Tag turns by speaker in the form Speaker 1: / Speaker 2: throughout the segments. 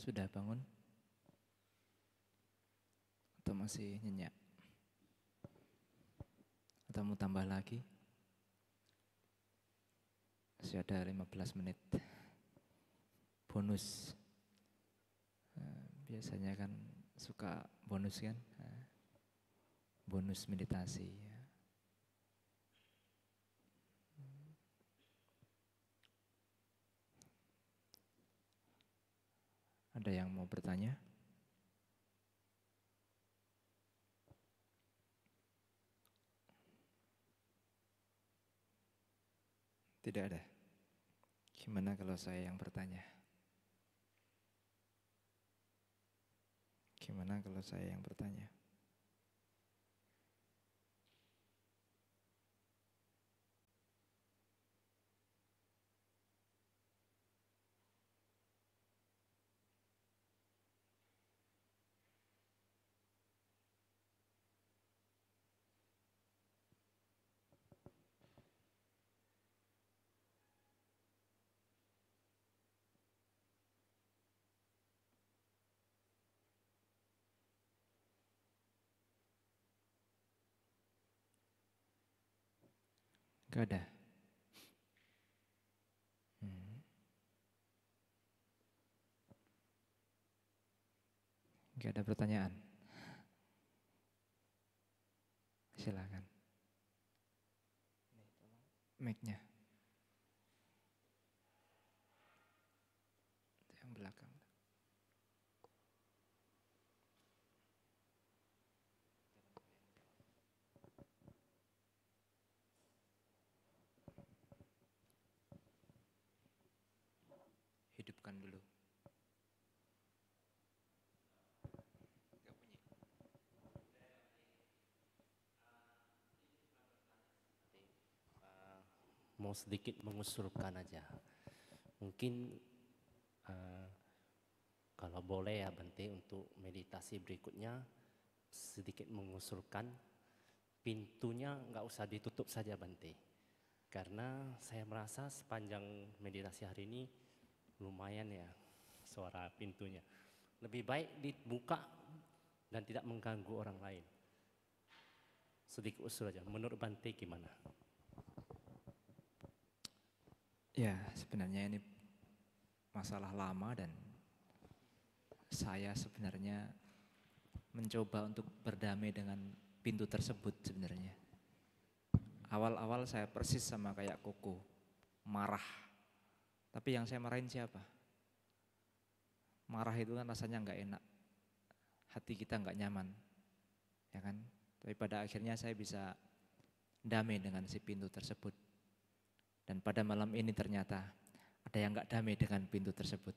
Speaker 1: Sudah bangun? Atau masih nyenyak? Atau mau tambah lagi? Masih ada 15 menit bonus. Biasanya kan suka bonus kan? Bonus meditasi. Ada yang mau bertanya? Tidak ada. Gimana kalau saya yang bertanya? Gimana kalau saya yang bertanya? Gak ada. Gak ada pertanyaan. Silakan. Mic-nya. Yang belakang. Hidupkan dulu.
Speaker 2: Mau sedikit mengusulkan aja. Mungkin kalau boleh ya Bante, untuk meditasi berikutnya sedikit mengusulkan pintunya nggak usah ditutup saja Bante. Karena saya merasa sepanjang meditasi hari ini lumayan ya suara pintunya. Lebih baik dibuka dan tidak mengganggu orang lain. Sedikit usul aja, menurut Bante gimana?
Speaker 1: Ya, sebenarnya ini masalah lama dan saya sebenarnya mencoba untuk berdamai dengan pintu tersebut sebenarnya. Awal-awal saya persis sama kayak Koko, marah. Tapi yang saya marahin siapa? Marah itu kan rasanya nggak enak, hati kita nggak nyaman, ya kan? Tapi pada akhirnya saya bisa damai dengan si pintu tersebut. Dan pada malam ini ternyata ada yang nggak damai dengan pintu tersebut.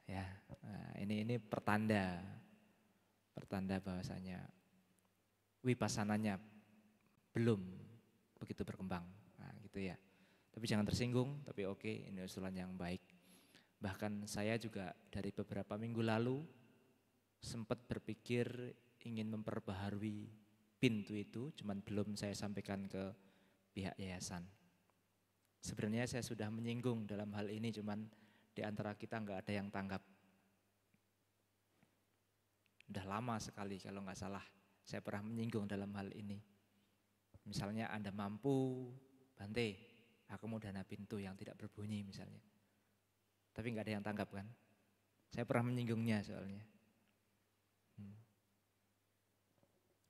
Speaker 1: Ya, nah ini pertanda bahwasanya wipassananya belum begitu berkembang. Nah, gitu ya. Tapi jangan tersinggung, tapi oke, ini usulan yang baik. Bahkan saya juga dari beberapa minggu lalu sempat berpikir ingin memperbaharui pintu itu, cuman belum saya sampaikan ke pihak yayasan. Sebenarnya saya sudah menyinggung dalam hal ini, cuman di antara kita nggak ada yang tanggap. Udah lama sekali kalau nggak salah saya pernah menyinggung dalam hal ini. Misalnya Anda mampu, Bante, aku mau dana pintu yang tidak berbunyi misalnya. Tapi nggak ada yang tanggap kan? Saya pernah menyinggungnya soalnya.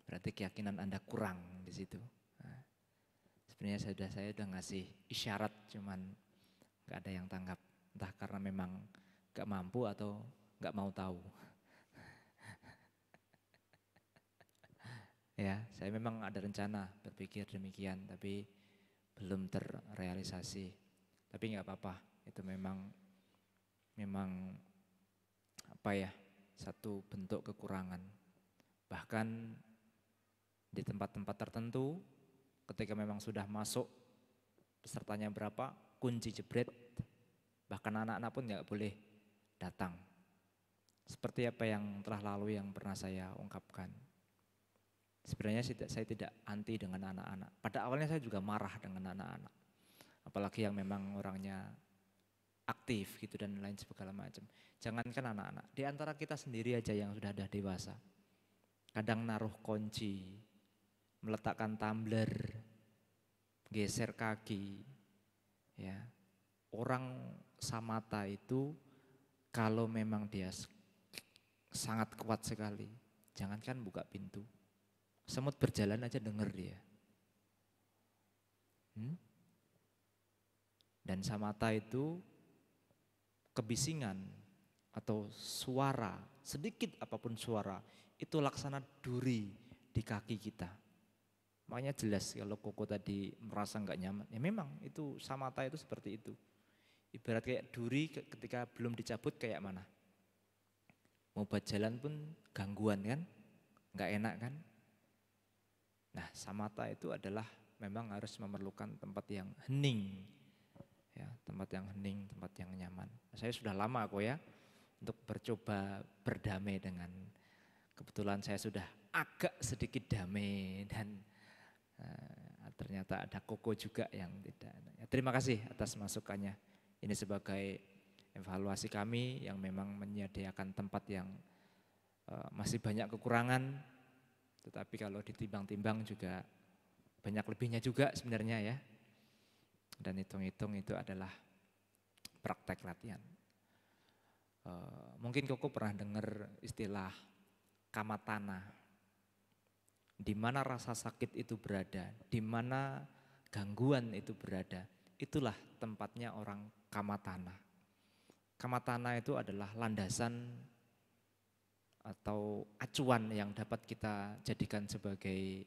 Speaker 1: Berarti keyakinan Anda kurang di situ. Nah, sebenarnya saya udah ngasih isyarat, cuman nggak ada yang tanggap. Entah karena memang nggak mampu atau nggak mau tahu. Ya, saya memang ada rencana berpikir demikian, tapi belum terrealisasi. Tapi nggak apa-apa, itu memang apa ya, satu bentuk kekurangan. Bahkan di tempat-tempat tertentu, ketika memang sudah masuk pesertanya berapa, kunci jebret, bahkan anak-anak pun nggak boleh datang. Seperti apa yang telah lalu yang pernah saya ungkapkan. Sebenarnya saya tidak anti dengan anak-anak. Pada awalnya saya juga marah dengan anak-anak. Apalagi yang memang orangnya aktif gitu dan lain segala macam. Jangankan anak-anak, di antara kita sendiri aja yang sudah ada dewasa. Kadang naruh kunci, meletakkan tumbler, geser kaki, ya. Orang samata itu kalau memang dia sangat kuat sekali, jangankan buka pintu, semut berjalan aja denger dia. Dan samata itu kebisingan atau suara, sedikit apapun suara, itu laksana duri di kaki kita. Makanya jelas kalau Koko tadi merasa nggak nyaman, ya memang itu samata itu seperti itu. Ibarat kayak duri ketika belum dicabut kayak mana? Mau buat jalan pun gangguan kan, nggak enak kan? Nah samata itu adalah memang harus memerlukan tempat yang hening, ya, tempat yang hening, tempat yang nyaman. Saya sudah lama kok ya untuk bercoba berdamai dengan, kebetulan saya sudah agak sedikit damai dan ternyata ada Koko juga yang tidak. Ya, terima kasih atas masukannya. Ini sebagai evaluasi kami yang memang menyediakan tempat yang masih banyak kekurangan, tetapi kalau ditimbang-timbang juga banyak lebihnya juga sebenarnya ya. Dan hitung-hitung itu adalah praktek latihan. Mungkin Koko pernah dengar istilah kamatana. Di mana rasa sakit itu berada, di mana gangguan itu berada, itulah tempatnya orang kamatana. Kamatana itu adalah landasan atau acuan yang dapat kita jadikan sebagai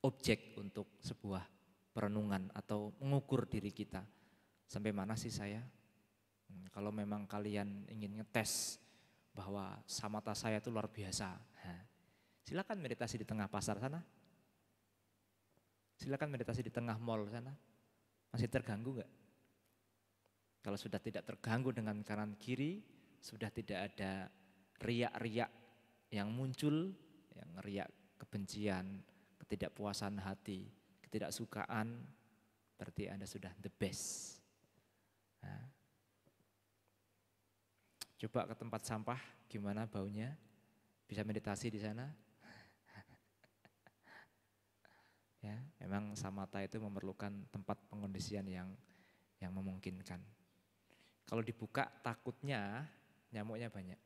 Speaker 1: objek untuk sebuah perenungan atau mengukur diri kita. Sampai mana sih saya? Kalau memang kalian ingin ngetes bahwa samata saya itu luar biasa, silakan meditasi di tengah pasar sana. Silakan meditasi di tengah mall sana. Masih terganggu enggak? Kalau sudah tidak terganggu dengan kanan kiri, sudah tidak ada riak-riak yang muncul, yang riak kebencian, ketidakpuasan hati, ketidaksukaan, berarti Anda sudah the best. Nah, coba ke tempat sampah, gimana baunya? Bisa meditasi di sana? Ya, memang samata itu memerlukan tempat pengondisian yang memungkinkan. Kalau dibuka takutnya nyamuknya banyak.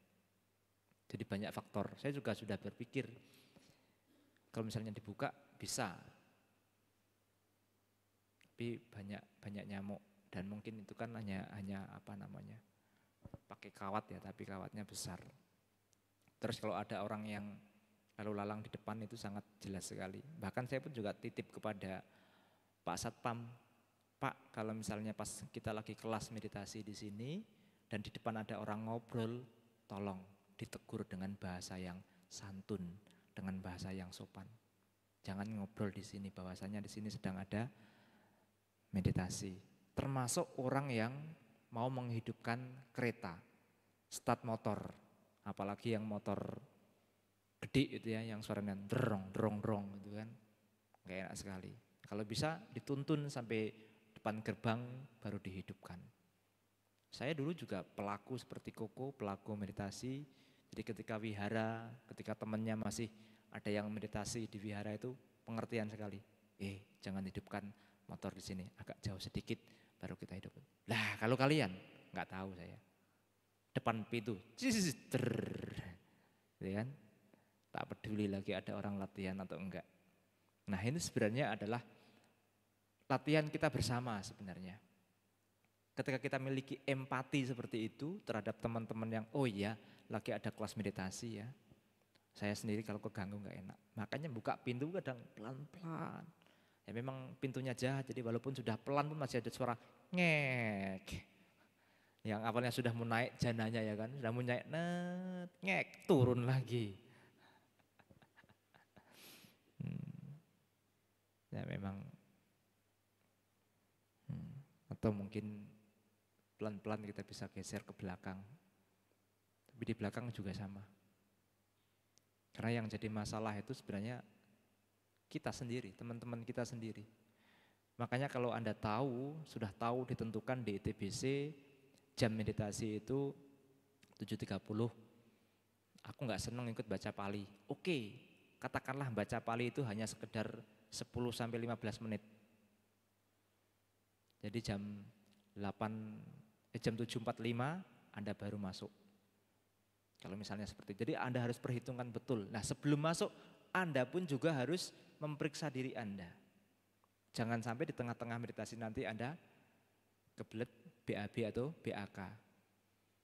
Speaker 1: Jadi banyak faktor. Saya juga sudah berpikir kalau misalnya dibuka bisa. Tapi banyak nyamuk dan mungkin itu kan hanya apa namanya? Pakai kawat ya, tapi kawatnya besar. Terus kalau ada orang yang lalu lalang di depan itu sangat jelas sekali. Bahkan saya pun juga titip kepada Pak Satpam, Pak, kalau misalnya pas kita lagi kelas meditasi di sini dan di depan ada orang ngobrol, tolong ditegur dengan bahasa yang santun, dengan bahasa yang sopan. Jangan ngobrol di sini, bahwasanya di sini sedang ada meditasi. Termasuk orang yang mau menghidupkan kereta, start motor, apalagi yang motor gede itu ya, yang suaranya drong gitu kan, gak enak sekali. Kalau bisa dituntun sampai depan gerbang baru dihidupkan. Saya dulu juga pelaku seperti Koko, pelaku meditasi. Jadi ketika wihara, ketika temannya masih ada yang meditasi di wihara itu pengertian sekali. Jangan hidupkan motor di sini, agak jauh sedikit baru kita hidupkan. Lah kalau kalian nggak tahu saya, depan pintu, gitu kan? Tak peduli lagi ada orang latihan atau enggak. Nah ini sebenarnya adalah latihan kita bersama sebenarnya. Ketika kita memiliki empati seperti itu terhadap teman-teman yang lagi ada kelas meditasi ya. Saya sendiri kalau keganggu nggak enak. Makanya buka pintu kadang pelan-pelan. Ya memang pintunya jahat, jadi walaupun sudah pelan pun masih ada suara ngek. Yang awalnya sudah mau naik jananya ya kan, sudah mau naik ngek, turun lagi. Ya memang atau mungkin pelan-pelan kita bisa geser ke belakang. Tapi di belakang juga sama. Karena yang jadi masalah itu sebenarnya kita sendiri, teman-teman kita sendiri. Makanya kalau Anda tahu, sudah tahu ditentukan di ITBC jam meditasi itu 7.30, aku nggak seneng ikut baca Pali. Oke, katakanlah baca Pali itu hanya sekedar 10-15 menit. Jadi jam 7.45 Anda baru masuk. Kalau misalnya seperti itu. Jadi Anda harus perhitungkan betul. Nah, sebelum masuk Anda pun juga harus memeriksa diri Anda. Jangan sampai di tengah-tengah meditasi nanti Anda kebelet BAB atau BAK.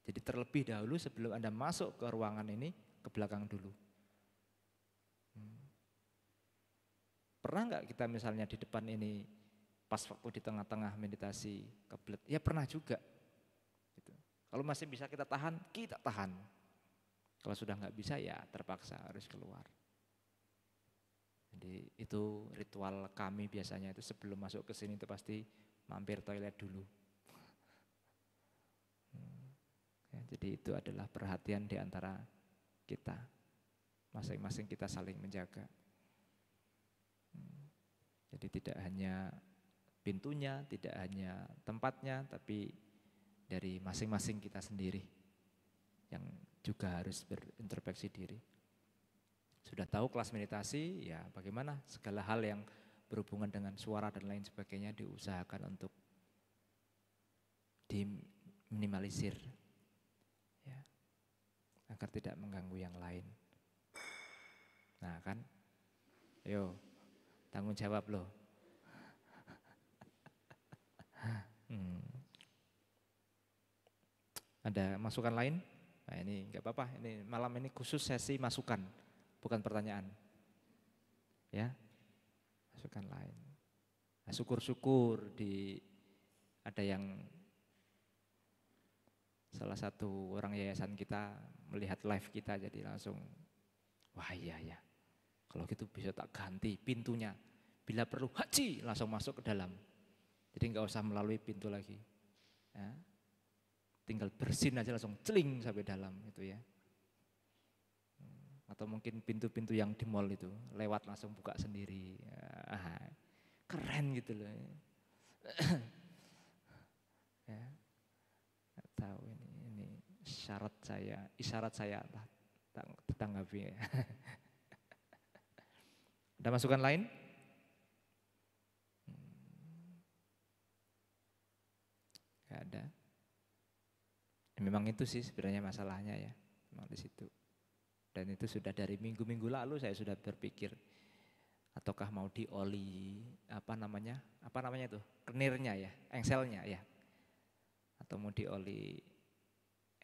Speaker 1: Jadi terlebih dahulu sebelum Anda masuk ke ruangan ini, ke belakang dulu. Pernah nggak kita misalnya di depan ini pas waktu di tengah-tengah meditasi kebelet? Ya pernah juga. Gitu. Kalau masih bisa kita tahan, kita tahan. Kalau sudah nggak bisa ya terpaksa harus keluar. Jadi itu ritual kami biasanya itu sebelum masuk ke sini itu pasti mampir toilet dulu. Ya, jadi itu adalah perhatian di antara kita. Masing-masing kita saling menjaga. Jadi tidak hanya pintunya, tidak hanya tempatnya, tapi dari masing-masing kita sendiri yang juga harus berintrospeksi diri. Sudah tahu kelas meditasi, ya bagaimana segala hal yang berhubungan dengan suara dan lain sebagainya diusahakan untuk diminimalisir, ya, agar tidak mengganggu yang lain. Nah kan, ayo tanggung jawab loh. Ada masukan lain? Nah ini nggak apa-apa, ini malam ini khusus sesi masukan, bukan pertanyaan. Ya, masukan lain. Nah, syukur-syukur ada yang salah satu orang yayasan kita melihat live kita jadi langsung, wah iya ya, kalau gitu bisa tak ganti pintunya. Bila perlu haji langsung masuk ke dalam. Jadi nggak usah melalui pintu lagi. Ya. Tinggal bersin aja langsung celing sampai dalam itu ya. Atau mungkin pintu-pintu yang di mall itu lewat langsung buka sendiri. Keren gitu loh. Ya. Nggak tahu ini isyarat saya tanggapi. Ada masukan lain? Nggak ada. Memang itu sih sebenarnya masalahnya ya, memang di situ. Dan itu sudah dari minggu-minggu lalu saya sudah berpikir, ataukah mau dioli apa namanya itu kenirnya ya, engselnya ya, atau mau dioli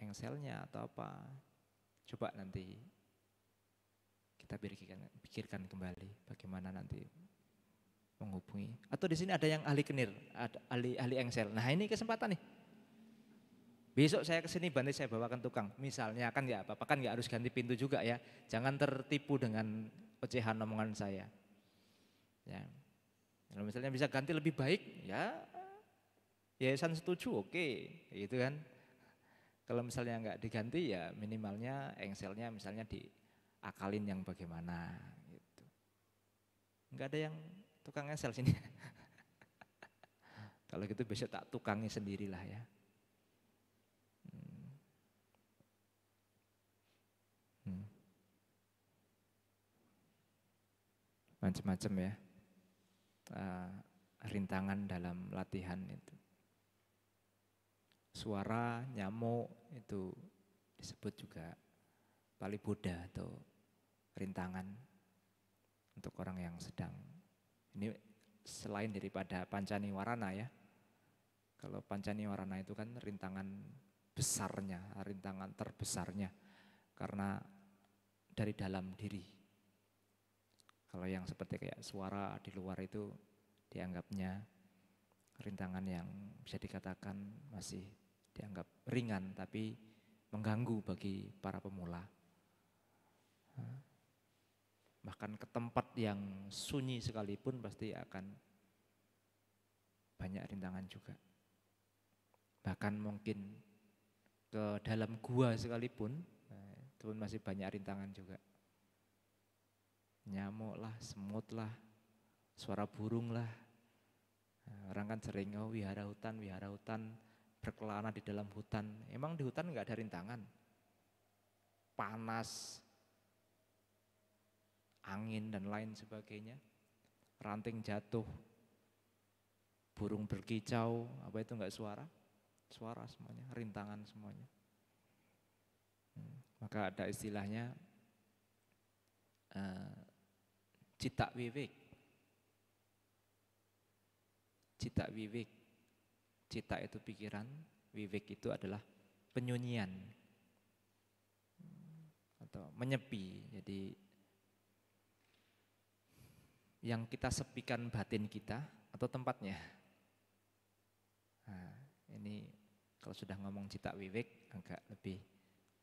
Speaker 1: engselnya atau apa? Coba nanti kita pikirkan kembali bagaimana nanti menghubungi. Atau di sini ada yang ahli kenir, ada ahli engsel. Nah ini kesempatan nih. Besok saya kesini bantu saya bawakan tukang. Misalnya kan ya apa-apa kan nggak harus ganti pintu juga ya. Jangan tertipu dengan ocehan omongan saya. Ya. Kalau misalnya bisa ganti lebih baik ya yayasan setuju oke, gitu kan. Kalau misalnya nggak diganti ya minimalnya engselnya misalnya diakalin yang bagaimana gitu. Nggak ada yang tukang engsel sini. Kalau gitu besok tak tukangi sendirilah ya. Macam-macam ya rintangan dalam latihan itu. Suara, nyamuk itu disebut juga Pali Buddha atau rintangan untuk orang yang sedang. Ini selain daripada Pancaniwarana ya. Kalau Pancaniwarana itu kan rintangan besarnya, rintangan terbesarnya karena dari dalam diri. Kalau yang seperti kayak suara di luar itu dianggapnya rintangan yang bisa dikatakan masih dianggap ringan tapi mengganggu bagi para pemula. Bahkan ke tempat yang sunyi sekalipun pasti akan banyak rintangan juga. Bahkan mungkin ke dalam gua sekalipun itu pun masih banyak rintangan juga. Nyamuk lah, semut lah, suara burung lah. Orang kan sering wihara hutan berkelana di dalam hutan. Emang di hutan nggak ada rintangan, panas, angin dan lain sebagainya, ranting jatuh, burung berkicau, apa itu enggak suara? Suara semuanya, rintangan semuanya. Maka ada istilahnya cita wiwik. Cita wiwik. Cita itu pikiran, wiwik itu adalah penyunyian atau menyepi. Jadi yang kita sepikan batin kita atau tempatnya. Nah, ini kalau sudah ngomong cita wiwik agak lebih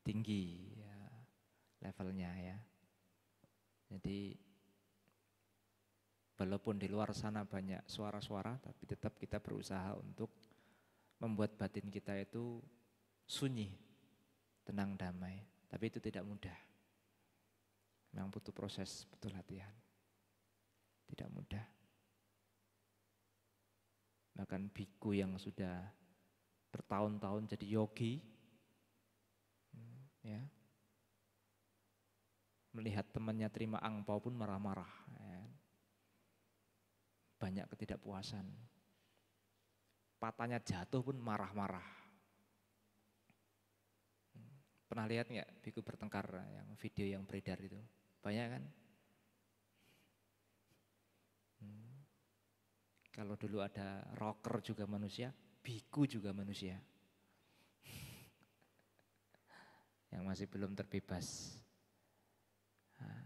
Speaker 1: tinggi ya levelnya ya. Jadi walaupun di luar sana banyak suara-suara, tapi tetap kita berusaha untuk membuat batin kita itu sunyi, tenang, damai. Tapi itu tidak mudah. Memang butuh proses, butuh latihan. Tidak mudah. Bahkan biku yang sudah bertahun-tahun jadi yogi, ya, melihat temannya terima angpau pun marah-marah. Ya. Banyak ketidakpuasan. Patahnya jatuh pun marah-marah. Pernah lihat nggak biku bertengkar yang video yang beredar itu? Banyak kan? Kalau dulu ada rocker juga manusia, biku juga manusia. Yang masih belum terbebas. Nah,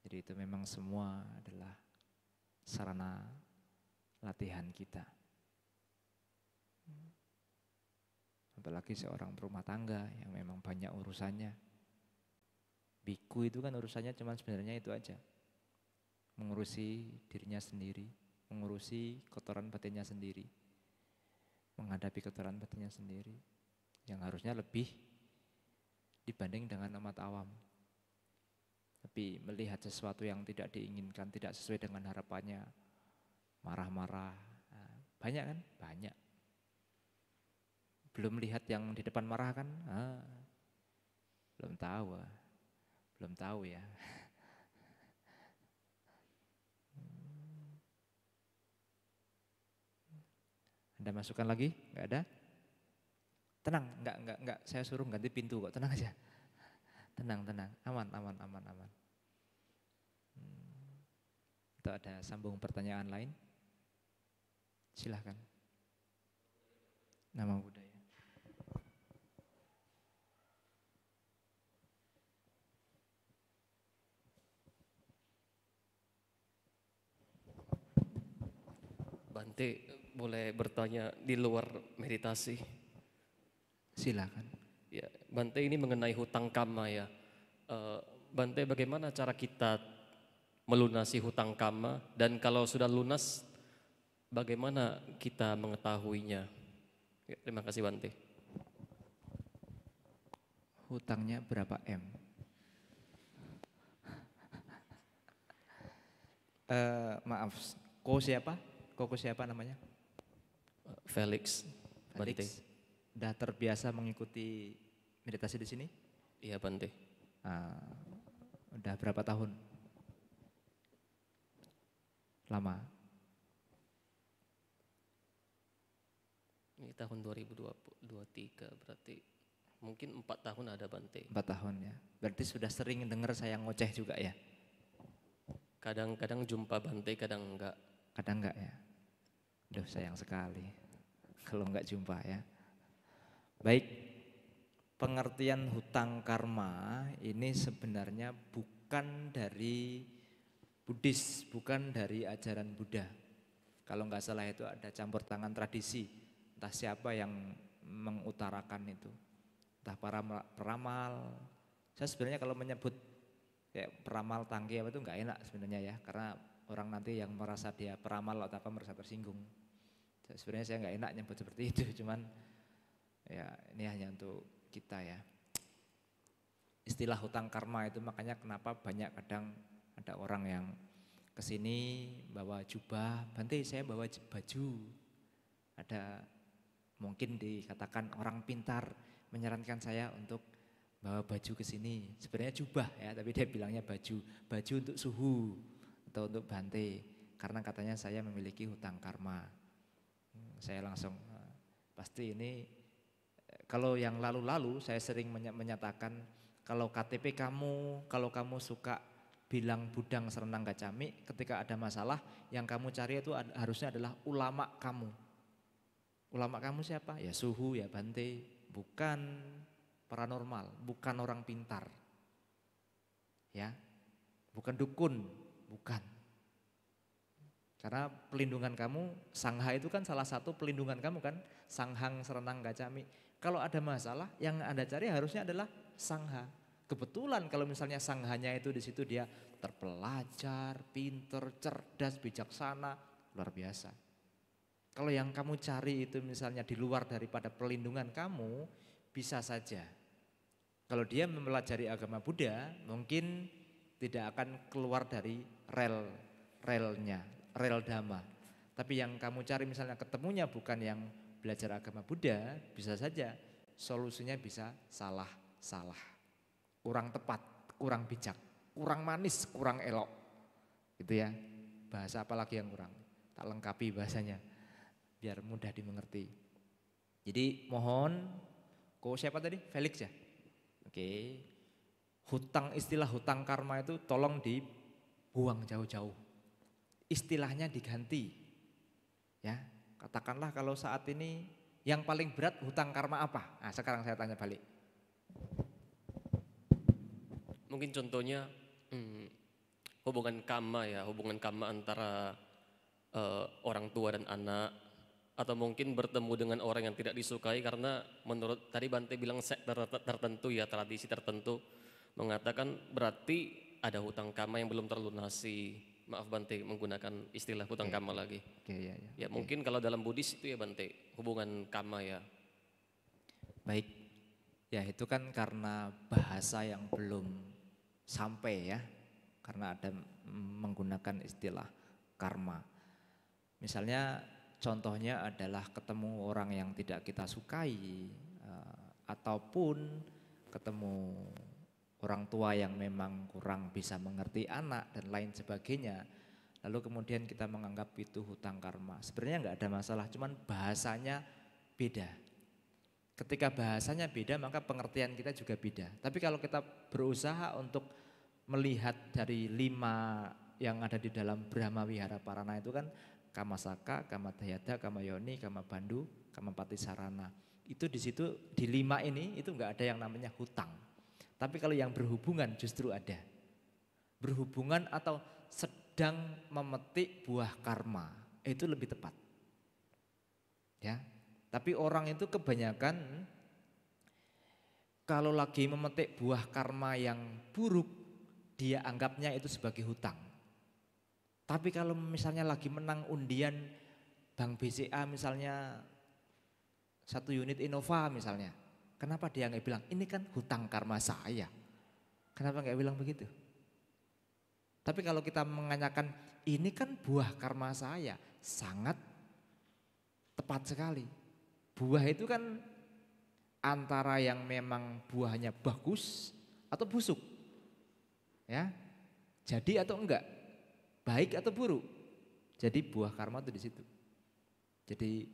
Speaker 1: jadi itu memang semua adalah sarana latihan kita. Apalagi seorang berumah tangga yang memang banyak urusannya. Biku itu kan urusannya cuma sebenarnya itu aja. Mengurusi dirinya sendiri, mengurusi kotoran batinnya sendiri, menghadapi kotoran batinnya sendiri, yang harusnya lebih dibanding dengan umat awam. Tapi melihat sesuatu yang tidak diinginkan, tidak sesuai dengan harapannya, marah-marah, banyak kan? Banyak. Belum lihat yang di depan marah kan? Belum tahu ya. Ada masukan lagi? Enggak ada? Tenang, enggak. Saya suruh ganti pintu kok, tenang aja. Tenang, aman. Itu ada sambung pertanyaan lain? Silahkan. Nama budaya.
Speaker 3: Bante, boleh bertanya di luar meditasi?
Speaker 1: Silakan.
Speaker 3: Ya, Bante, ini mengenai hutang kama ya. Bante, bagaimana cara kita melunasi hutang kama, dan kalau sudah lunas, bagaimana kita mengetahuinya? Ya, terima kasih Bante.
Speaker 1: Hutangnya berapa M? Maaf, Koko siapa namanya?
Speaker 3: Felix. Bante.
Speaker 1: Felix. Udah terbiasa mengikuti meditasi di sini?
Speaker 3: Iya Bante.
Speaker 1: Udah berapa tahun? Lama?
Speaker 3: Ini tahun 2023 berarti mungkin 4 tahun ada Bante.
Speaker 1: 4 tahun ya. Berarti sudah sering dengar saya ngoceh juga ya?
Speaker 3: Kadang-kadang jumpa Bante, kadang enggak.
Speaker 1: Kadang enggak ya? Duh, sayang sekali kalau enggak jumpa ya. Baik, pengertian hutang karma ini sebenarnya bukan dari Buddhis, bukan dari ajaran Buddha. Kalau enggak salah itu ada campur tangan tradisi, entah siapa yang mengutarakan itu. Entah para peramal. Saya sebenarnya kalau menyebut kayak peramal tangki apa itu enggak enak sebenarnya ya, karena orang nanti yang merasa dia peramal atau apa merasa tersinggung. Sebenarnya saya enggak enak nyebut seperti itu, cuman ya ini hanya untuk kita ya. Istilah hutang karma itu makanya kenapa banyak kadang ada orang yang kesini bawa jubah, Bante saya bawa baju, ada Mungkin dikatakan orang pintar menyarankan saya untuk bawa baju ke sini. Sebenarnya jubah ya, tapi dia bilangnya baju. Baju untuk suhu atau untuk bante. Karena katanya saya memiliki hutang karma. Saya langsung, pasti ini, kalau yang lalu-lalu saya sering menyatakan, kalau KTP kamu, kalau kamu suka bilang budang serenang gacami, ketika ada masalah yang kamu cari itu harusnya adalah ulama kamu. Ulama kamu siapa? Ya suhu, ya bante, bukan paranormal, bukan orang pintar. Ya. Bukan dukun, bukan. Karena pelindungan kamu, sangha itu kan salah satu pelindungan kamu kan, sanghang serenang gacami. Kalau ada masalah yang Anda cari harusnya adalah sangha. Kebetulan kalau misalnya sanghanya itu di situ dia terpelajar, pinter, cerdas, bijaksana, luar biasa. Kalau yang kamu cari itu misalnya di luar daripada pelindungan kamu, bisa saja. Kalau dia mempelajari agama Buddha, mungkin tidak akan keluar dari relnya, rel dhamma. Tapi yang kamu cari misalnya ketemunya bukan yang belajar agama Buddha, bisa saja solusinya bisa salah. Kurang tepat, kurang bijak, kurang manis, kurang elok. Gitu ya. Bahasa apalagi yang kurang? Tak lengkapi bahasanya biar mudah dimengerti. Jadi mohon, siapa tadi? Felix ya? Oke. Istilah hutang karma itu tolong dibuang jauh-jauh. Istilahnya diganti. Ya, katakanlah kalau saat ini yang paling berat hutang karma apa? Nah, sekarang saya tanya balik.
Speaker 3: Mungkin contohnya hubungan karma ya, hubungan karma antara orang tua dan anak, atau mungkin bertemu dengan orang yang tidak disukai karena menurut tadi Bante bilang sekte tertentu ya, tradisi tertentu mengatakan berarti ada hutang karma yang belum terlunasi. Maaf Bante menggunakan istilah hutang karma lagi. Ya mungkin kalau dalam Buddhis itu ya Bante, hubungan karma ya.
Speaker 1: Baik, ya itu kan karena bahasa yang belum sampai ya, karena ada menggunakan istilah karma. Misalnya contohnya adalah ketemu orang yang tidak kita sukai, ataupun ketemu orang tua yang memang kurang bisa mengerti anak dan lain sebagainya. Lalu kemudian kita menganggap itu hutang karma. Sebenarnya enggak ada masalah, cuman bahasanya beda. Ketika bahasanya beda maka pengertian kita juga beda. Tapi kalau kita berusaha untuk melihat dari 5 yang ada di dalam Brahma Wihara Parana itu kan Kamasaka, Kamadayada, Kamayoni, Kamabandu, Kamapatisarana. Itu di situ di 5 ini itu enggak ada yang namanya hutang. Tapi kalau yang berhubungan justru ada. Berhubungan atau sedang memetik buah karma, itu lebih tepat. Ya. Tapi orang itu kebanyakan kalau lagi memetik buah karma yang buruk, dia anggapnya itu sebagai hutang. Tapi kalau misalnya lagi menang undian Bank BCA misalnya 1 unit Innova misalnya, kenapa dia nggak bilang ini kan hutang karma saya? Kenapa nggak bilang begitu? Tapi kalau kita menanyakan ini kan buah karma saya, sangat tepat sekali. Buah itu kan antara yang memang buahnya bagus atau busuk. Ya. Jadi atau enggak? Baik atau buruk? Jadi buah karma itu di situ. Jadi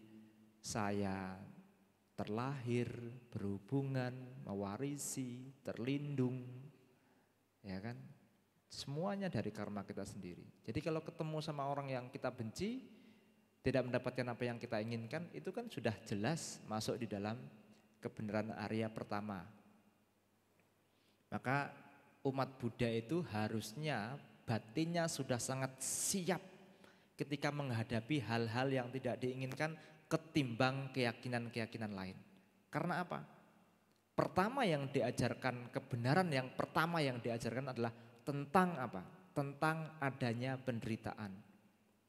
Speaker 1: saya terlahir, berhubungan, mewarisi, terlindung, ya kan? Semuanya dari karma kita sendiri. Jadi kalau ketemu sama orang yang kita benci, tidak mendapatkan apa yang kita inginkan, itu kan sudah jelas masuk di dalam kebenaran Arya pertama. Maka umat Buddha itu harusnya batinnya sudah sangat siap ketika menghadapi hal-hal yang tidak diinginkan ketimbang keyakinan-keyakinan lain. Karena apa? Pertama yang diajarkan, kebenaran yang pertama yang diajarkan adalah tentang apa? Tentang adanya penderitaan.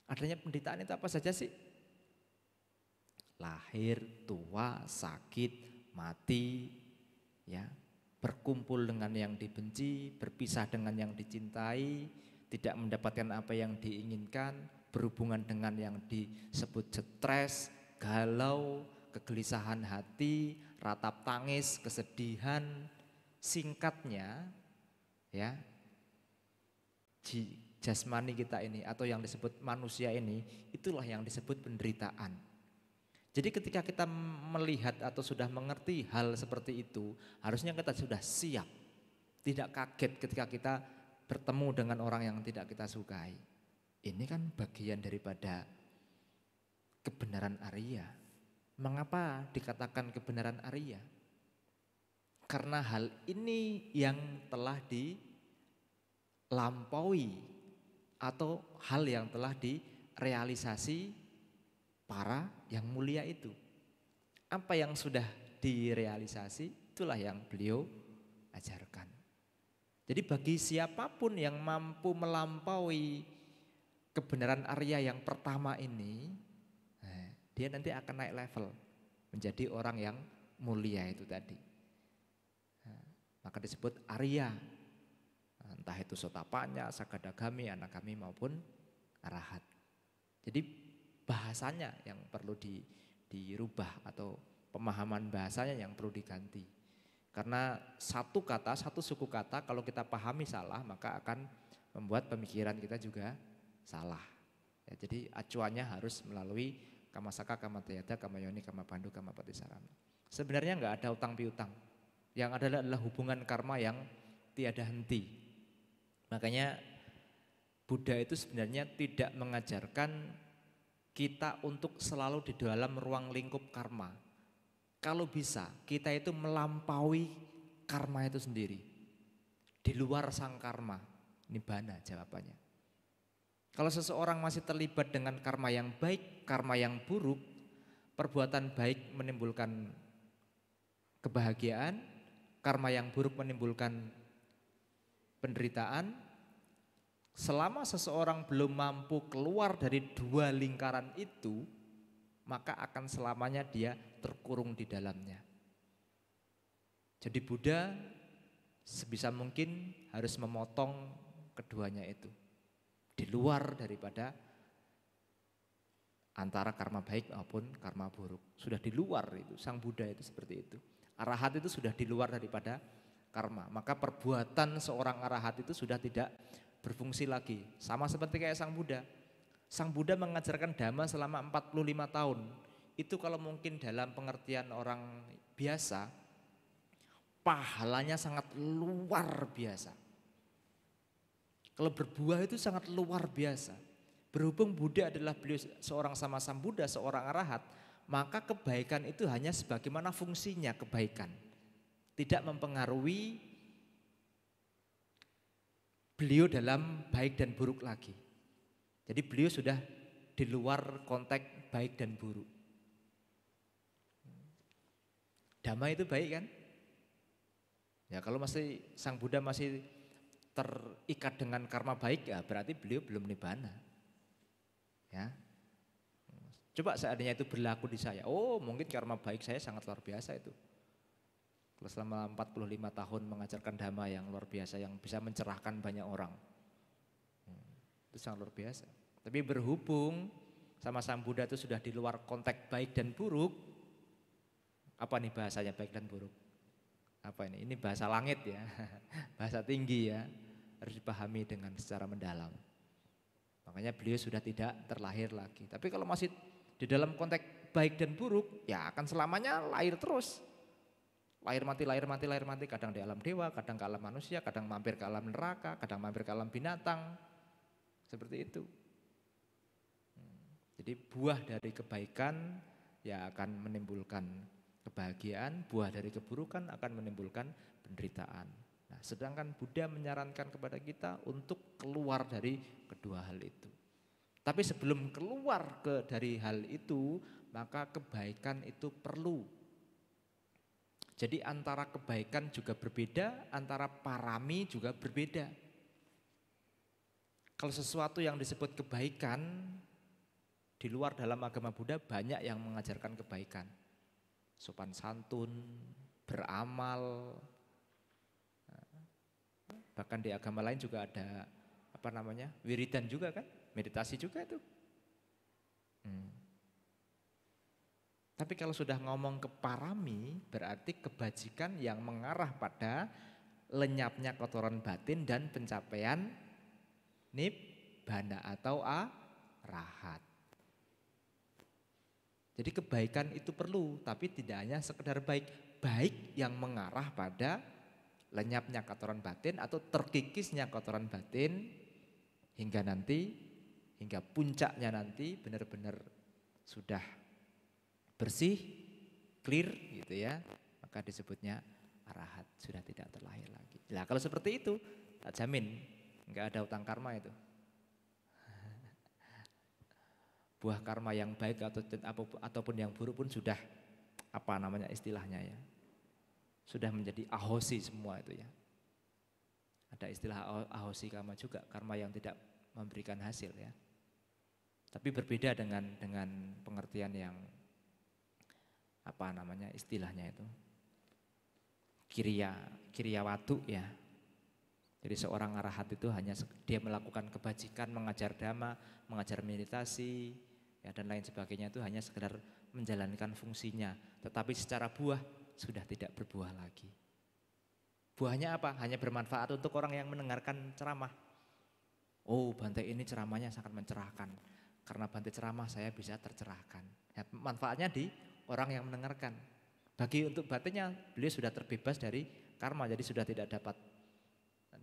Speaker 1: Adanya penderitaan itu apa saja sih? Lahir, tua, sakit, mati, ya, berkumpul dengan yang dibenci, berpisah dengan yang dicintai, tidak mendapatkan apa yang diinginkan, berhubungan dengan yang disebut stres, galau, kegelisahan hati, ratap tangis, kesedihan, singkatnya ya, jasmani kita ini atau yang disebut manusia ini, itulah yang disebut penderitaan. Jadi ketika kita melihat atau sudah mengerti hal seperti itu, harusnya kita sudah siap, tidak kaget ketika kita bertemu dengan orang yang tidak kita sukai. Ini kan bagian daripada kebenaran Arya. Mengapa dikatakan kebenaran Arya? Karena hal ini yang telah dilampaui atau hal yang telah direalisasi para yang mulia itu. Apa yang sudah direalisasi, itulah yang beliau ajarkan. Jadi bagi siapapun yang mampu melampaui kebenaran Arya yang pertama ini, dia nanti akan naik level menjadi orang yang mulia itu tadi. Maka disebut Arya, entah itu Sotapanya, Sagadagami, Anagami maupun Arahat. Jadi bahasanya yang perlu dirubah atau pemahaman bahasanya yang perlu diganti. Karena satu kata, satu suku kata kalau kita pahami salah maka akan membuat pemikiran kita juga salah. Ya, jadi acuannya harus melalui Kamasaka, Kamatayada, Kamayoni, Kamapandu, Kamapatisaramana. Sebenarnya enggak ada utang piutang. Yang adalah hubungan karma yang tiada henti. Makanya Buddha itu sebenarnya tidak mengajarkan kita untuk selalu di dalam ruang lingkup karma. Kalau bisa kita itu melampaui karma itu sendiri. Di luar sang karma, nibbana jawabannya. Kalau seseorang masih terlibat dengan karma yang baik, karma yang buruk, perbuatan baik menimbulkan kebahagiaan, karma yang buruk menimbulkan penderitaan. Selama seseorang belum mampu keluar dari dua lingkaran itu, maka akan selamanya dia terkurung di dalamnya. Jadi Buddha sebisa mungkin harus memotong keduanya itu. Di luar daripada antara karma baik maupun karma buruk. Sudah di luar itu, sang Buddha itu seperti itu. Arahat itu sudah di luar daripada karma. Maka perbuatan seorang arahat itu sudah tidak berfungsi lagi. Sama seperti kayak sang Buddha. Sang Buddha mengajarkan Dhamma selama 45 tahun. Itu kalau mungkin dalam pengertian orang biasa, pahalanya sangat luar biasa. Kalau berbuah itu sangat luar biasa. Berhubung Buddha adalah beliau seorang sama sang Buddha, seorang arahat, maka kebaikan itu hanya sebagaimana fungsinya kebaikan. Tidak mempengaruhi beliau dalam baik dan buruk lagi. Jadi beliau sudah di luar konteks baik dan buruk. Dhamma itu baik kan? Ya kalau masih sang Buddha masih terikat dengan karma baik, ya berarti beliau belum nibbana. Ya. Coba seandainya itu berlaku di saya, oh mungkin karma baik saya sangat luar biasa itu. Kalau selama 45 tahun mengajarkan Dhamma yang luar biasa, yang bisa mencerahkan banyak orang. Itu sangat luar biasa. Tapi berhubung sama sang Buddha itu sudah di luar konteks baik dan buruk, apa nih bahasanya baik dan buruk? Apa ini? Ini bahasa langit ya, bahasa tinggi ya, harus dipahami dengan secara mendalam. Makanya beliau sudah tidak terlahir lagi. Tapi kalau masih di dalam konteks baik dan buruk, ya akan selamanya lahir terus. Lahir mati, lahir mati, lahir mati, kadang di alam dewa, kadang ke alam manusia, kadang mampir ke alam neraka, kadang mampir ke alam binatang. Seperti itu. Jadi buah dari kebaikan ya akan menimbulkan kebahagiaan, buah dari keburukan akan menimbulkan penderitaan. Nah, sedangkan Buddha menyarankan kepada kita untuk keluar dari kedua hal itu. Tapi sebelum keluar dari hal itu, maka kebaikan itu perlu. Jadi antara kebaikan juga berbeda, antara parami juga berbeda. Kalau sesuatu yang disebut kebaikan, di luar dalam agama Buddha banyak yang mengajarkan kebaikan. Sopan santun, beramal, bahkan di agama lain juga ada wiridan juga kan, meditasi juga itu. Tapi kalau sudah ngomong ke parami, berarti kebajikan yang mengarah pada lenyapnya kotoran batin dan pencapaian nibbana atau arahat. Jadi kebaikan itu perlu, tapi tidak hanya sekedar baik. Baik yang mengarah pada lenyapnya kotoran batin atau terkikisnya kotoran batin hingga puncaknya nanti benar-benar sudah bersih, clear gitu ya. Maka disebutnya arahat, sudah tidak terlahir lagi. Nah kalau seperti itu, tak jamin enggak ada utang karma itu. Buah karma yang baik ataupun yang buruk pun sudah istilahnya ya. Sudah menjadi ahosi semua itu ya. Ada istilah ahosi karma juga, karma yang tidak memberikan hasil ya. Tapi berbeda dengan pengertian yang istilahnya itu. Kiriya watu ya. Jadi seorang arahat itu hanya dia melakukan kebajikan, mengajar dhamma, mengajar meditasi, ya, dan lain sebagainya itu hanya sekedar menjalankan fungsinya. Tetapi secara buah sudah tidak berbuah lagi. Buahnya apa? Hanya bermanfaat untuk orang yang mendengarkan ceramah. Oh, Bante ini ceramahnya sangat mencerahkan. Karena Bante ceramah saya bisa tercerahkan. Ya, manfaatnya di orang yang mendengarkan. Untuk Bantenya beliau sudah terbebas dari karma, jadi sudah tidak dapat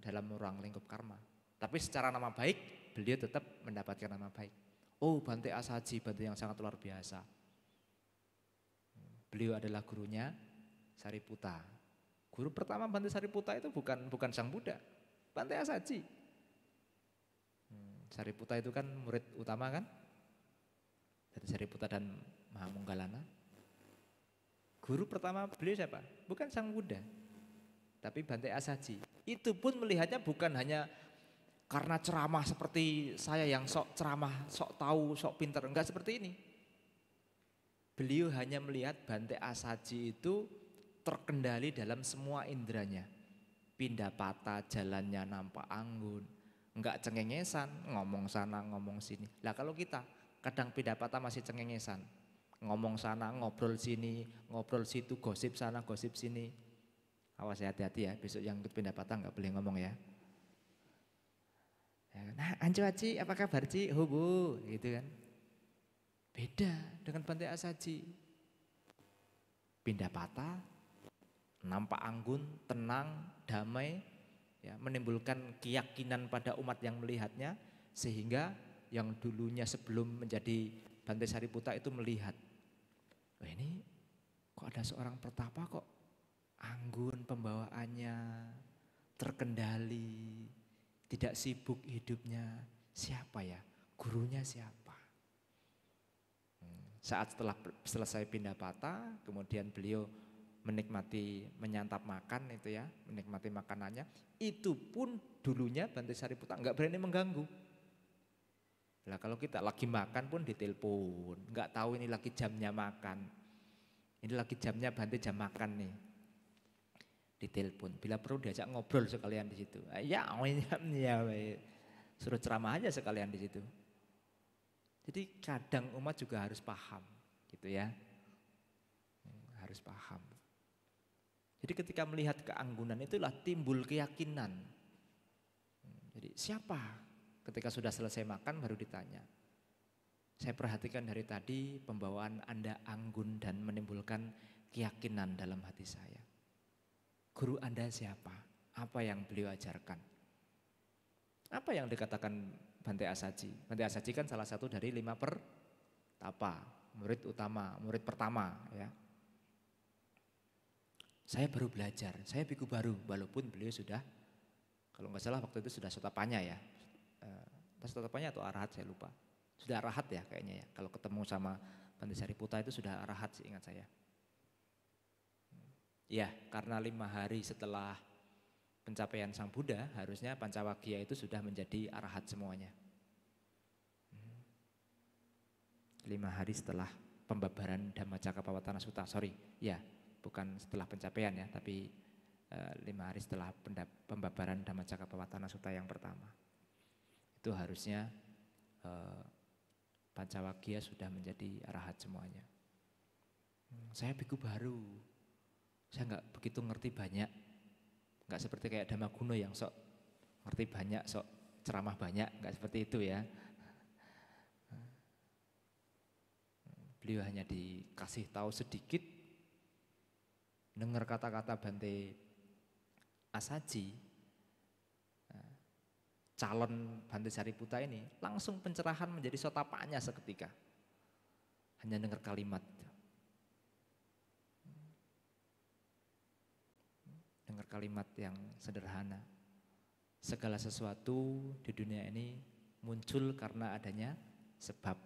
Speaker 1: dalam ruang lingkup karma. Tapi secara nama baik beliau tetap mendapatkan nama baik. Oh, Bante Asaji, Bante yang sangat luar biasa. Beliau adalah gurunya Sariputta. Guru pertama Bante Sariputta itu bukan Sang Buddha, Bante Asaji. Sariputta itu kan murid utama kan, dari Sariputta dan Mahamonggalana. Guru pertama beliau siapa? Bukan Sang Buddha, tapi Bante Asaji. Itu pun melihatnya bukan hanya karena ceramah seperti saya yang sok ceramah, sok tahu, sok pintar. Enggak seperti ini. Beliau hanya melihat Bante Asaji itu terkendali dalam semua indranya. Pindapata, jalannya nampak anggun. Enggak cengengesan, ngomong sana, ngomong sini. Lah kalau kita kadang pindapata masih cengengesan. Ngomong sana, ngobrol sini, ngobrol situ, gosip sana, gosip sini. Awas hati-hati ya, besok yang ikut pendapatan nggak boleh ngomong ya. Nah, Ancu Aji, apa kabar Ci? Hubu, gitu kan. Beda dengan Bante Asaji. Pindapata, nampak anggun, tenang, damai, ya, menimbulkan keyakinan pada umat yang melihatnya, sehingga yang dulunya sebelum menjadi Bante Sariputta itu melihat, oh ini kok ada seorang pertapa kok anggun pembawaannya, terkendali, tidak sibuk hidupnya. Siapa ya? Gurunya siapa? Saat setelah selesai pindapata, kemudian beliau menyantap makan itu ya, menikmati makanannya. Itu pun dulunya Bante Sariputta nggak berani mengganggu. Lah kalau kita lagi makan pun ditelepon, nggak tahu ini lagi jamnya makan. Ini lagi jamnya Bante jam makan nih. Ditelepon, bila perlu diajak ngobrol sekalian di situ. Ya, suruh ceramah aja sekalian di situ. Jadi kadang umat juga harus paham, gitu ya, harus paham. Jadi ketika melihat keanggunan itulah timbul keyakinan. Jadi siapa? Ketika sudah selesai makan baru ditanya. Saya perhatikan dari tadi pembawaan Anda anggun dan menimbulkan keyakinan dalam hati saya. Guru Anda siapa? Apa yang beliau ajarkan? Apa yang dikatakan Bante Asaji? Bante Asaji kan salah satu dari 5 pertapa, murid utama, murid pertama ya. Saya baru belajar, saya biku baru, walaupun beliau sudah, kalau nggak salah waktu itu sudah sotapanya ya. Sotapanya atau arahat saya lupa. Sudah arahat ya kayaknya ya. Kalau ketemu sama Bante Sariputta itu sudah arahat sih ingat saya. Ya, karena 5 hari setelah pencapaian Sang Buddha, harusnya Pancawagya itu sudah menjadi arahat semuanya. 5 hari setelah pembabaran Dhammacakkappavattana Sutta, ya, bukan setelah pencapaian ya, tapi 5 hari setelah pembabaran Dhammacakkappavattana Sutta yang pertama. Itu harusnya Pancawagya sudah menjadi arahat semuanya. Saya biku baru, saya nggak begitu ngerti banyak, nggak seperti kayak Dhammaguno yang sok ngerti banyak, sok ceramah banyak, nggak seperti itu ya. Beliau hanya dikasih tahu sedikit, dengar kata-kata Bante Asaji, calon Bante Sariputta ini, langsung pencerahan menjadi sotapanya seketika. Hanya dengar kalimat. Dengar kalimat yang sederhana. Segala sesuatu di dunia ini muncul karena adanya sebab.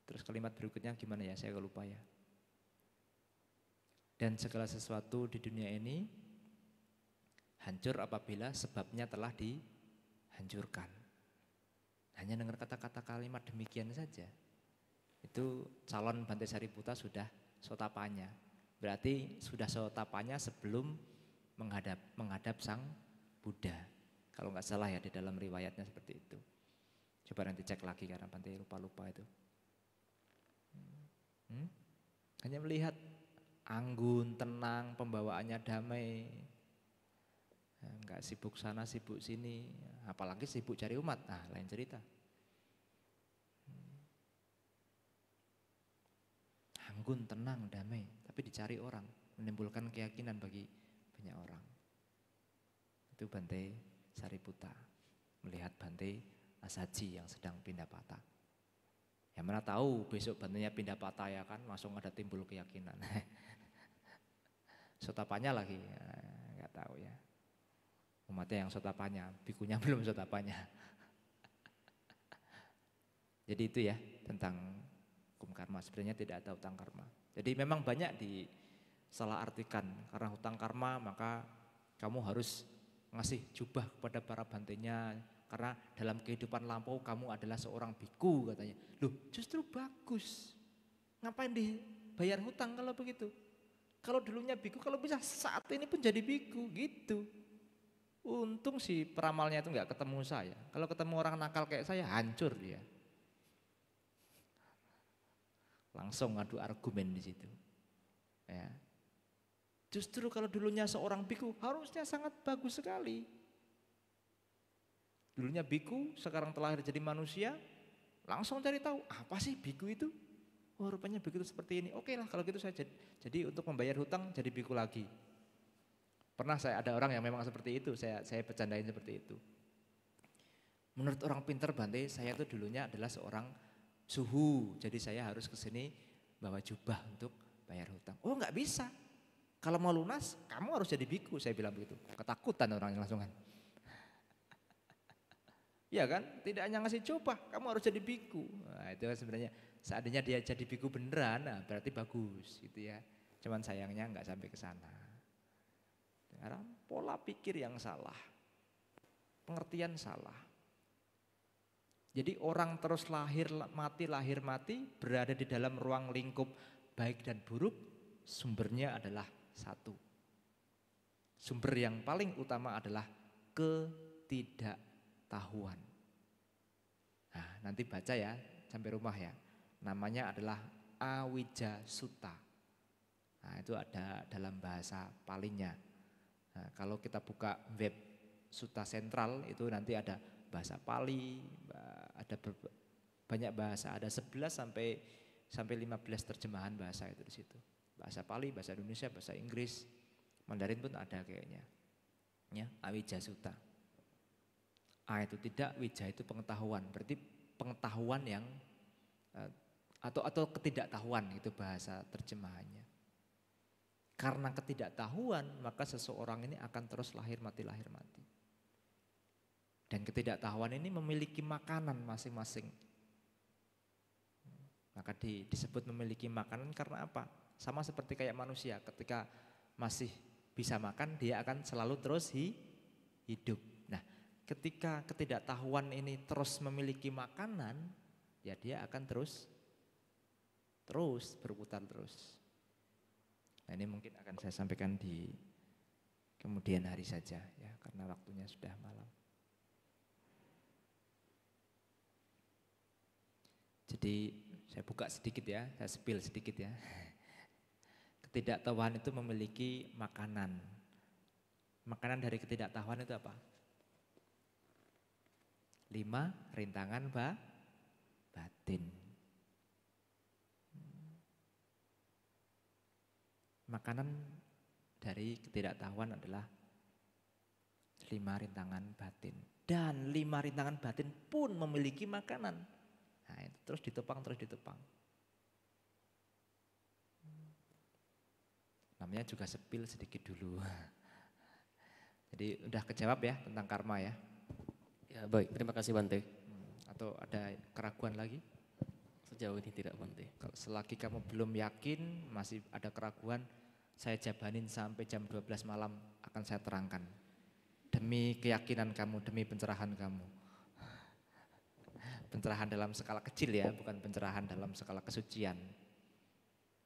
Speaker 1: Terus kalimat berikutnya gimana ya, saya lupa ya. Dan segala sesuatu di dunia ini hancur apabila sebabnya telah dihancurkan. Hanya dengar kata-kata kalimat demikian saja. Itu calon Bante Sariputta sudah sotapanya. Berarti sudah sotapanya sebelum menghadap Sang Buddha. Kalau nggak salah ya di dalam riwayatnya seperti itu. Coba nanti cek lagi karena Bante lupa-lupa itu. Hanya melihat anggun, tenang, pembawaannya damai. Enggak sibuk sana, sibuk sini, apalagi sibuk cari umat. Nah, lain cerita. Anggun, tenang, damai, tapi dicari orang, menimbulkan keyakinan bagi banyak orang. Itu Bante Sariputta melihat Bante Asaji yang sedang pindah patah. Ya mana tahu besok Bantenya pindah patah ya kan, langsung ada timbul keyakinan. Sotapanya lagi, nggak tahu ya. Umatnya yang sotapanya, bikunya belum sotapanya. Jadi itu ya tentang hukum karma, sebenarnya tidak ada hutang karma. Jadi memang banyak disalah artikan, karena hutang karma maka kamu harus ngasih jubah kepada para bantenya, karena dalam kehidupan lampau kamu adalah seorang biku katanya. Loh justru bagus, ngapain dibayar hutang kalau begitu? Kalau dulunya biku, kalau bisa saat ini pun jadi biku gitu. Untung si peramalnya itu nggak ketemu saya. Kalau ketemu orang nakal kayak saya hancur dia. Langsung ngadu argumen di situ. Ya. Justru kalau dulunya seorang biku harusnya sangat bagus sekali. Dulunya biku, sekarang terlahir jadi manusia, langsung cari tahu apa sih biku itu? Oh rupanya biku itu seperti ini. Oke lah kalau gitu saya jadi untuk membayar hutang jadi biku lagi. Pernah saya ada orang yang memang seperti itu, saya bercandain seperti itu. Menurut orang pintar Bante, saya itu dulunya adalah seorang suhu, jadi saya harus kesini bawa jubah untuk bayar hutang. Oh nggak bisa, kalau mau lunas kamu harus jadi biku, saya bilang begitu. Ketakutan orangnya langsungan. Iya kan, tidak hanya ngasih jubah, kamu harus jadi biku. Nah, itu sebenarnya seandainya dia jadi biku beneran, nah berarti bagus gitu ya. Cuman sayangnya nggak sampai ke sana. Karena pola pikir yang salah, pengertian salah. Jadi orang terus lahir mati, berada di dalam ruang lingkup baik dan buruk, sumbernya adalah satu. Sumber yang paling utama adalah ketidaktahuan. Nah, nanti baca ya sampai rumah ya. Namanya adalah Awija Sutta. Nah, itu ada dalam bahasa Palinya. Nah, kalau kita buka web Sutta Sentral itu nanti ada bahasa Pali, ada banyak bahasa, ada 11 sampai 15 terjemahan bahasa itu di situ. Bahasa Pali, bahasa Indonesia, bahasa Inggris, Mandarin pun ada kayaknya. Ya, Awija Sutta. A itu tidak, wija itu pengetahuan. Berarti pengetahuan yang atau ketidaktahuan itu bahasa terjemahannya. Karena ketidaktahuan maka seseorang ini akan terus lahir mati. Dan ketidaktahuan ini memiliki makanan masing-masing. Maka disebut memiliki makanan karena apa? Sama seperti kayak manusia, ketika masih bisa makan dia akan selalu terus hidup. Nah, ketika ketidaktahuan ini terus memiliki makanan, ya dia akan terus berputar terus. Nah, ini mungkin akan saya sampaikan di kemudian hari saja ya, karena waktunya sudah malam. Jadi saya buka sedikit ya, saya spill sedikit ya. Ketidaktahuan itu memiliki makanan. Makanan dari ketidaktahuan itu apa? 5 rintangan batin. Makanan dari ketidaktahuan adalah 5 rintangan batin. Dan 5 rintangan batin pun memiliki makanan. Nah, itu terus ditopang. Namanya juga sepil sedikit dulu. Jadi udah kejawab ya tentang karma ya.
Speaker 3: Ya baik, terima kasih Bante.
Speaker 1: Atau ada keraguan lagi?
Speaker 3: Sejauh ini tidak Bante.
Speaker 1: Kalau selagi kamu belum yakin, masih ada keraguan, saya jabanin sampai jam 12 malam akan saya terangkan. Demi keyakinan kamu, demi pencerahan kamu. Pencerahan dalam skala kecil ya, bukan pencerahan dalam skala kesucian.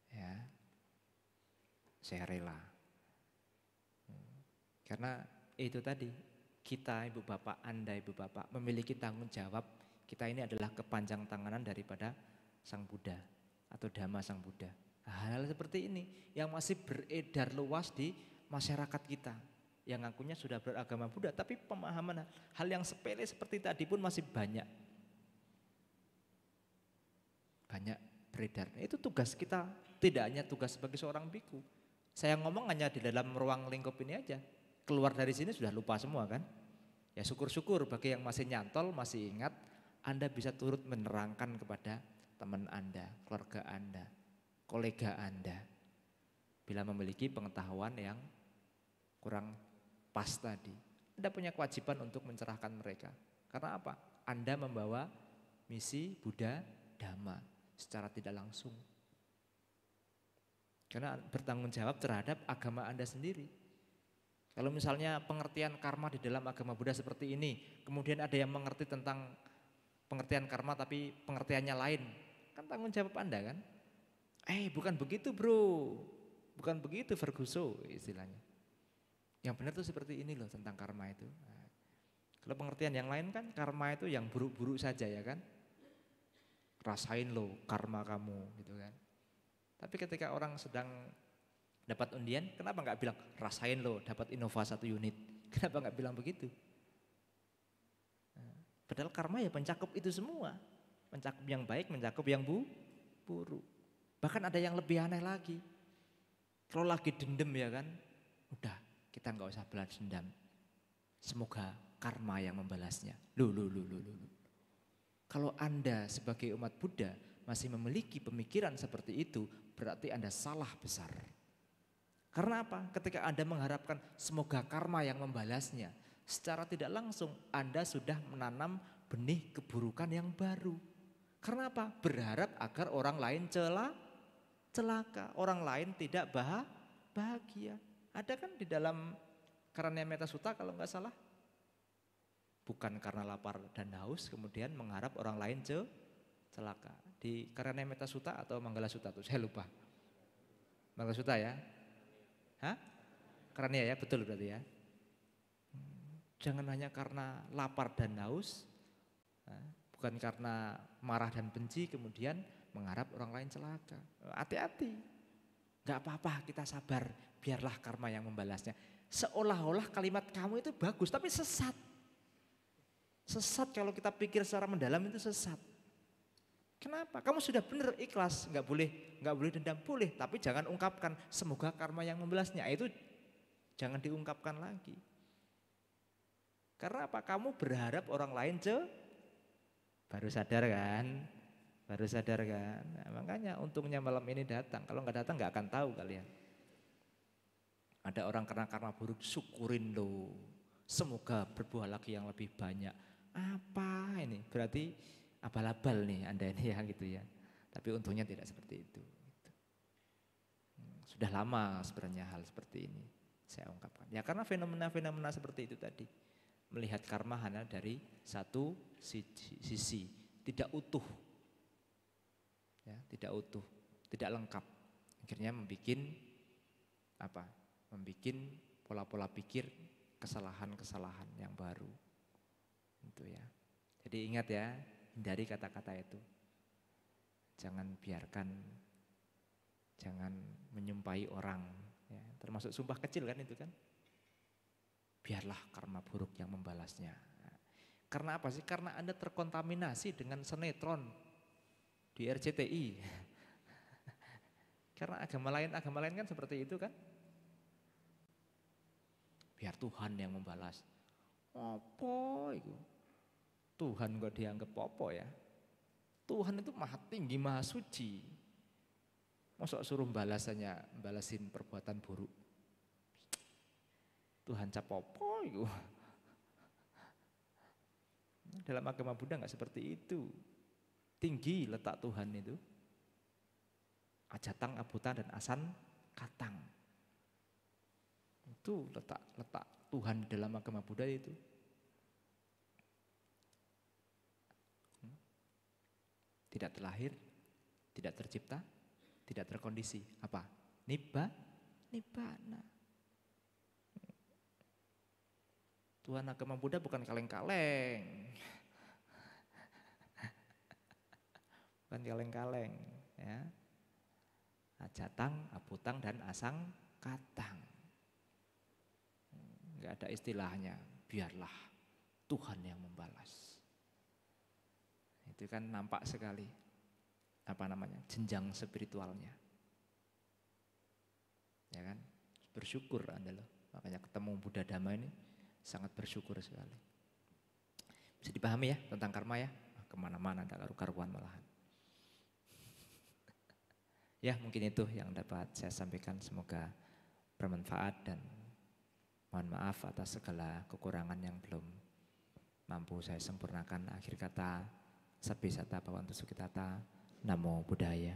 Speaker 1: Ya, saya rela. Karena itu tadi, kita ibu bapak, Anda ibu bapak memiliki tanggung jawab. Kita ini adalah kepanjang tanganan daripada Sang Buddha atau Dhamma Sang Buddha. Hal-hal seperti ini yang masih beredar luas di masyarakat kita. Yang ngakunya sudah beragama Buddha, tapi pemahaman hal yang sepele seperti tadi pun masih banyak beredar. Itu tugas kita, tidak hanya tugas sebagai seorang biku. Saya ngomong hanya di dalam ruang lingkup ini aja. Keluar dari sini sudah lupa semua kan. Ya syukur-syukur bagi yang masih nyantol, masih ingat, Anda bisa turut menerangkan kepada teman Anda, keluarga Anda, kolega Anda. Bila memiliki pengetahuan yang kurang pas tadi. Anda punya kewajiban untuk mencerahkan mereka. Karena apa? Anda membawa misi Buddha Dhamma secara tidak langsung. Karena bertanggung jawab terhadap agama Anda sendiri. Kalau misalnya pengertian karma di dalam agama Buddha seperti ini, kemudian ada yang mengerti tentang pengertian karma tapi pengertiannya lain, kan tanggung jawab Anda kan? Bukan begitu bro, bukan begitu Ferguso istilahnya. Yang benar tuh seperti ini loh tentang karma itu. Nah, kalau pengertian yang lain kan karma itu yang buruk-buruk saja ya kan? Rasain loh karma kamu gitu kan. Tapi ketika orang sedang dapat undian, kenapa nggak bilang rasain loh dapat Innova 1 unit? Kenapa nggak bilang begitu? Nah, padahal karma ya mencakup itu semua. Mencakup yang baik, mencakup yang buruk. Bahkan ada yang lebih aneh lagi. Kalau lagi dendam ya kan, udah kita nggak usah balas dendam. Semoga karma yang membalasnya. Loh. Kalau Anda sebagai umat Buddha masih memiliki pemikiran seperti itu, berarti Anda salah besar. Karena apa? Ketika Anda mengharapkan semoga karma yang membalasnya, secara tidak langsung Anda sudah menanam benih keburukan yang baru. Karena apa? Berharap agar orang lain celaka, orang lain tidak bahagia. Ada kan di dalam Karaniameta Sutta kalau nggak salah? Bukan karena lapar dan haus kemudian mengharap orang lain celaka. Di Karaniameta Sutta atau Manggala Sutta tuh saya lupa. Manggala Sutta ya? Hah? Karania ya, betul berarti ya. Jangan hanya karena lapar dan haus, bukan karena marah dan benci kemudian mengharap orang lain celaka. Hati-hati, gak apa-apa kita sabar, biarlah karma yang membalasnya. Seolah-olah kalimat kamu itu bagus tapi sesat. Sesat kalau kita pikir secara mendalam itu sesat. Kenapa? Kamu sudah benar ikhlas, nggak boleh dendam, boleh, tapi jangan ungkapkan semoga karma yang membalasnya. Itu jangan diungkapkan lagi. Karena apa? Kamu berharap orang lain baru sadar kan? Nah, makanya untungnya malam ini datang. Kalau nggak datang nggak akan tahu kalian. Ada orang karena karma buruk, syukurin loh. Semoga berbuah lagi yang lebih banyak. Apa ini? Berarti abal-abal nih Anda ini ya gitu ya. Tapi untungnya tidak seperti itu. Sudah lama sebenarnya hal seperti ini saya ungkapkan. Ya karena fenomena-fenomena seperti itu tadi. Melihat karma hanya dari satu sisi. Tidak utuh. Ya, tidak utuh. Tidak lengkap. Akhirnya membuat pola-pola pikir kesalahan-kesalahan yang baru. Itu ya. Jadi ingat ya. Hindari kata-kata itu. Jangan biarkan, jangan menyumpahi orang. Ya, termasuk sumpah kecil kan itu kan. Biarlah karma buruk yang membalasnya. Karena apa sih? Karena Anda terkontaminasi dengan sinetron di RCTI. Karena agama lain kan seperti itu kan. Biar Tuhan yang membalas. Apa itu? Tuhan kok dianggap apa ya? Tuhan itu maha tinggi, maha suci. Masa suruh balasin perbuatan buruk. Tuhan cap apa itu? Dalam agama Buddha nggak seperti itu. Tinggi letak Tuhan itu. Ajatang, abutan, dan asan katang. Itu letak Tuhan dalam agama Buddha itu. Tidak terlahir, tidak tercipta, tidak terkondisi. Apa? Nibbana. Tuhan agama Buddha bukan kaleng-kaleng. Bukan kaleng-kaleng. Ya. Ajatang, abutang, dan asang katang. Enggak ada istilahnya, biarlah Tuhan yang membalas. Itu kan nampak sekali, jenjang spiritualnya. Ya kan, bersyukur Anda loh. Makanya ketemu Buddha Dhamma ini sangat bersyukur sekali. Bisa dipahami ya tentang karma ya, kemana-mana ada karu-karuan malahan. Ya mungkin itu yang dapat saya sampaikan, semoga bermanfaat dan mohon maaf atas segala kekurangan yang belum mampu saya sempurnakan. Akhir kata, Sabbhe satta bhavantu sukhitata, Namo Buddhaya.